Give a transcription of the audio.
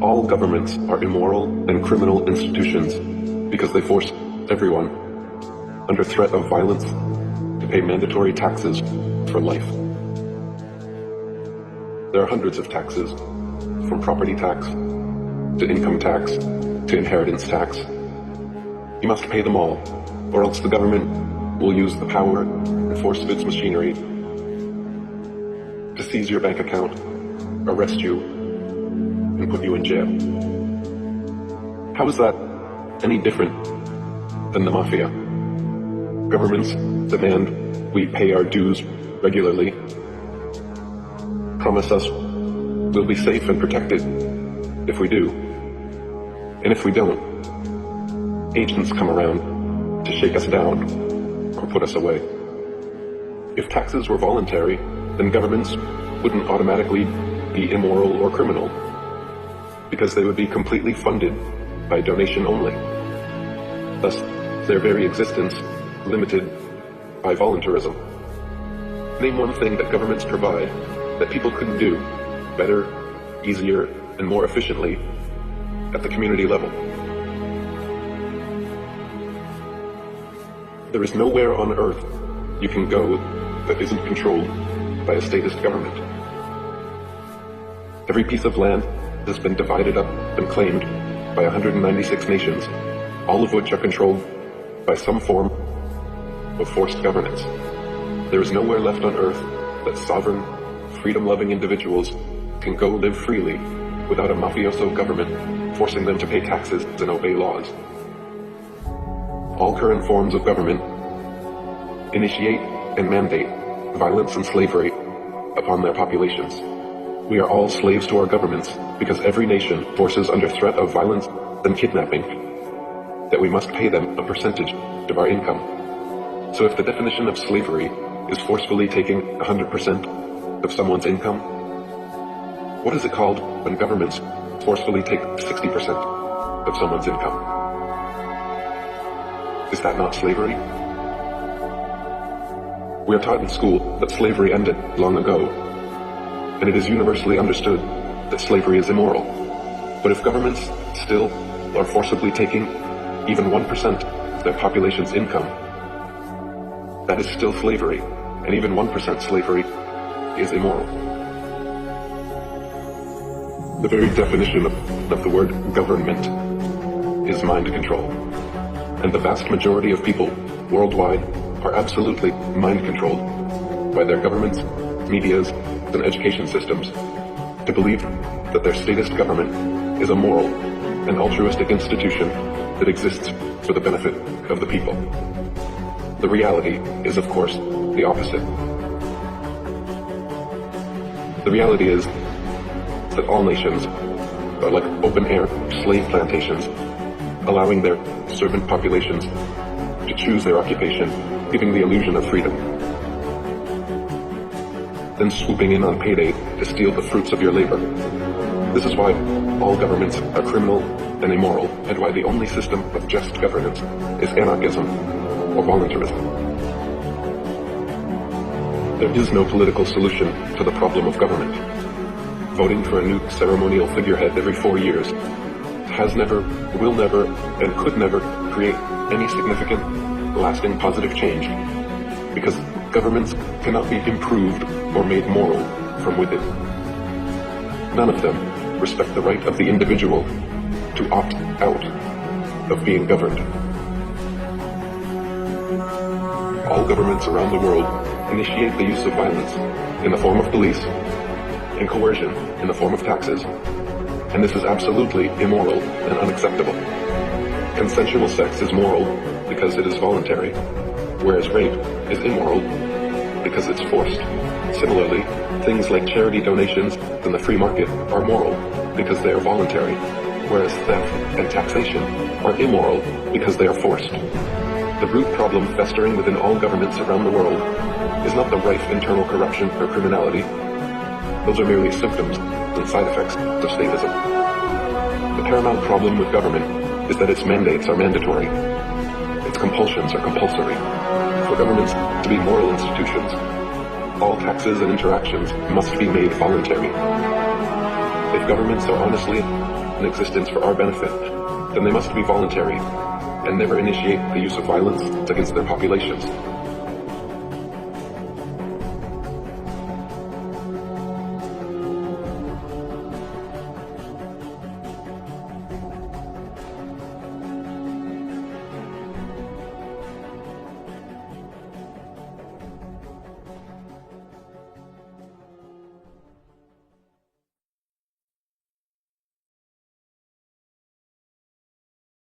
All governments are immoral and criminal institutions because they force everyone, under threat of violence, to pay mandatory taxes for life. There are hundreds of taxes, from property tax to income tax to inheritance tax. You must pay them all, or else the government will use the power and force of its machinery to seize your bank account, arrest you, and put you in jail. How is that any different than the mafia? Governments demand we pay our dues regularly, promise us we'll be safe and protected if we do, and if we don't, agents come around to shake us down or put us away. If taxes were voluntary, then governments wouldn't automatically be immoral or criminal, because they would be completely funded by donation only. Thus, their very existence limited by voluntarism. Name one thing that governments provide that people couldn't do better, easier, and more efficiently at the community level. There is nowhere on earth you can go that isn't controlled by a statist government. Every piece of land has been divided up and claimed by 196 nations, all of which are controlled by some form of forced governance. There is nowhere left on earth that sovereign, freedom-loving individuals can go live freely without a mafioso government forcing them to pay taxes and obey laws. All current forms of government initiate and mandate violence and slavery upon their populations. We are all slaves to our governments because every nation forces under threat of violence and kidnapping that we must pay them a percentage of our income. So if the definition of slavery is forcefully taking 100% of someone's income, what is it called when governments forcefully take 60% of someone's income? Is that not slavery? We are taught in school that slavery ended long ago, and it is universally understood that slavery is immoral. But if governments still are forcibly taking even 1% of their population's income, that is still slavery, and even 1% slavery is immoral. The very definition of the word government is mind control, and the vast majority of people worldwide are absolutely mind controlled by their governments, medias, and education systems to believe that their statist government is a moral and altruistic institution that exists for the benefit of the people. The reality is, of course, the opposite. The reality is that all nations are like open-air slave plantations, allowing their servant populations to choose their occupation, giving the illusion of freedom, then swooping in on payday to steal the fruits of your labor. This is why all governments are criminal and immoral, and why the only system of just governance is anarchism or voluntarism. There is no political solution to the problem of government. Voting for a new ceremonial figurehead every 4 years has never, will never, and could never create any significant, lasting positive change, because governments cannot be improved or made moral from within. None of them respect the right of the individual to opt out of being governed. All governments around the world initiate the use of violence in the form of police and coercion in the form of taxes, and this is absolutely immoral and unacceptable. Consensual sex is moral because it is voluntary, whereas rape is immoral because it's forced. Similarly, things like charity donations and the free market are moral because they are voluntary, whereas theft and taxation are immoral because they are forced. The root problem festering within all governments around the world is not the rife internal corruption or criminality. Those are merely symptoms and side effects of statism. The paramount problem with government is that its mandates are mandatory. Its compulsions are compulsory. For governments to be moral institutions, all taxes and interactions must be made voluntary. If governments are honestly in existence for our benefit, then they must be voluntary and never initiate the use of violence against their populations.